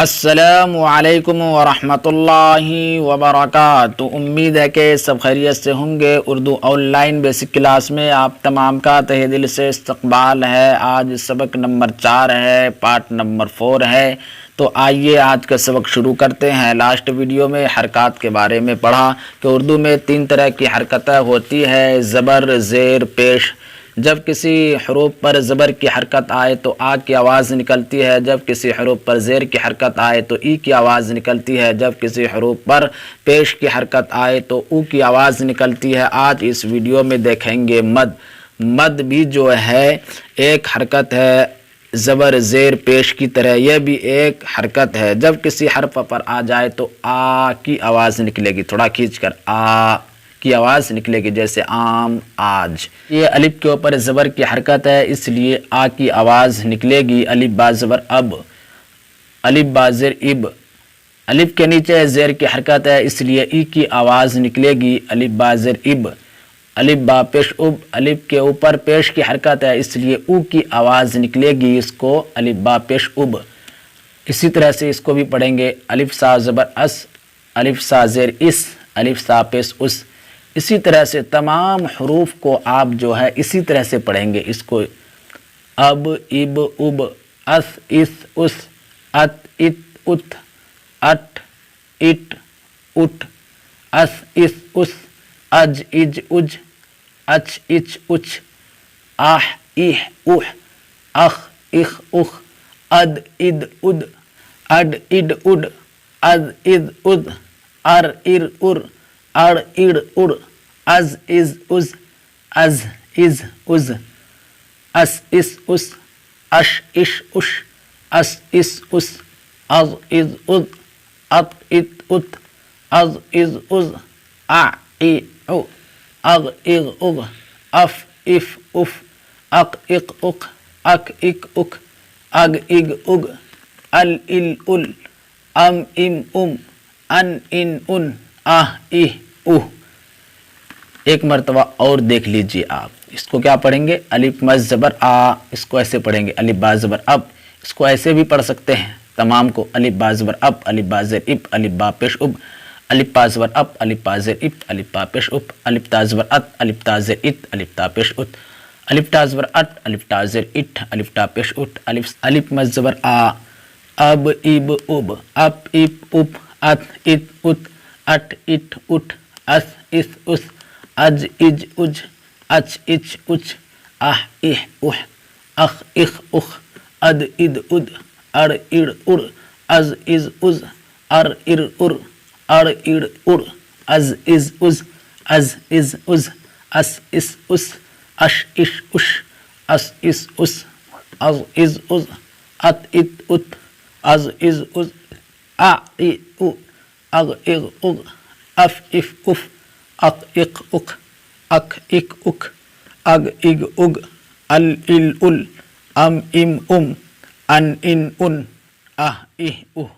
السلام علیکم ورحمۃ اللہ وبرکاتہ۔ امید ہے کہ سب خیریت سے ہوں گے۔ Urdu on line basic class میں آپ تمام کا تہہ دل سے استقبال ہے۔ آج سبق نمبر 4 ہے، پارٹ نمبر 4 ہے۔ تو آئیے آج کا سبق شروع کرتے ہیں۔ لاسٹ ویڈیو میں حرکات کے بارے میں پڑھا کہ اردو میں 3 طرح کی حرکتیں ہوتی ہے: زبر، زیر، پیش۔ جب کسی حروف پر زبر کی حرکت آئے تو آ کی آواز نکلتی ہے، جب کسی حروف پر زیر کی حرکت آئے تو ای کی آواز نکلتی ہے، جب کسی حروف پر پیش کی حرکت آئے تو او کی آواز نکلتی ہے۔ آج اس ویڈیو میں دیکھیں گے مد۔ مد بھی جو ہے ایک حرکت ہے، زبر زیر پیش کی طرح یہ بھی ایک حرکت ہے۔ جب کسی حرف پر آ جائے تو آ کی آواز نکلے گی، تھوڑا کھینچ کر آ کی آواز نکلے گی، جیسے عام، آج۔ یہ الف کے اوپر زبر کی حرکت ہے، اس لیے آ کی آواز نکلے گی۔ الف با زبر اب، الف با زیر اب۔ الف کے نیچے زیر کی حرکت ہے، اس لیے ای کی آواز نکلے گی، الف با زیر اب۔ الف با پیش اب، الف کے اوپر پیش کی حرکت ہے، اس لیے او کی آواز نکلے گی، اس کو الف با پیش اب۔ اسی طرح سے اس کو بھی پڑھیں گے: الف سا زبر اس، الف سا زیر اس، الف سا پیش اس۔ اسی طرح سے تمام حروف کو آپ جو ہے اسی طرح سے پڑھیں گے۔ اس کو اب، اب، اب، اس، اس، اس، ات، ات، ات، اٹ، اٹ، اٹھ، اس، اس، اس، اج، اج، اج، اچ، اچ، اچ، آہ، ایہ، اوہ، اخ، اخ، اخ، اد، اد، اد، اڈ، اڈ، اڈ، از، از، از، ار، ار، ار، اڑ، اڑ، اڑ، از، از، از، از، از، از، اس، اس، اس، اش، اش، اش، اس، اس، اس، از، از، از، ات، ات، ات، از، از، از، ا، ای، او، اغ، اغ، اغ، اف، اف، اف، اق، اق، اق، اک، اک، اک، اگ، اگ، اگ، ال، ال، ال، ام، ام، ام، ان، ان، ان، آہ، ایہ، اوہ۔ ایک مرتبہ اور دیکھ لیجئے آپ۔ اس کو کیا پڑھیں گے؟ الف مد زبر آ، اس کو ایسے پڑھیں گے۔ الف با زبر اب، اس کو ایسے بھی پڑھ سکتے ہیں تمام کو۔ الف با زبر اب، الف با زیر اب، الف با پیش اب، الف با زبر اب، الف با زیر اب، الف با پیش اب، الف تا زبر ات، الف تا زیر ات، الف تا پیش ات، الف تا زبر ات، الف تا زیر ات، الف تا پیش ات، الف مد زبر آ، اب، اب، اب، اپ، اپ، اپ، ات، ات، ات، اٹ، اٹ، اٹ، اس، اس، اس، اج، اج، اج، اچ، اچ، اچ، آہ، ایہ، اوہ، اخ، اخ، اخ، اد، اد، اد، اڑ، اڑ، اڑ، از، از، از، ار، ار، ار، اڑ، اڑ، اڑ، از، از، از، از، از، از، اس، اس، اس، اش، اش، اش، اس، اس، اس، از، از، از، ات، ات، ات، از، از، از، ا، ای، او، اغ، اغ، اغ، اف، اف، اف، اق، اق، اق، اک، اک، اک، اگ، اگ، اگ، ال، ال، ال، ام، ام، ام، ان، ان، ان، آہ، ایہ، اوہ۔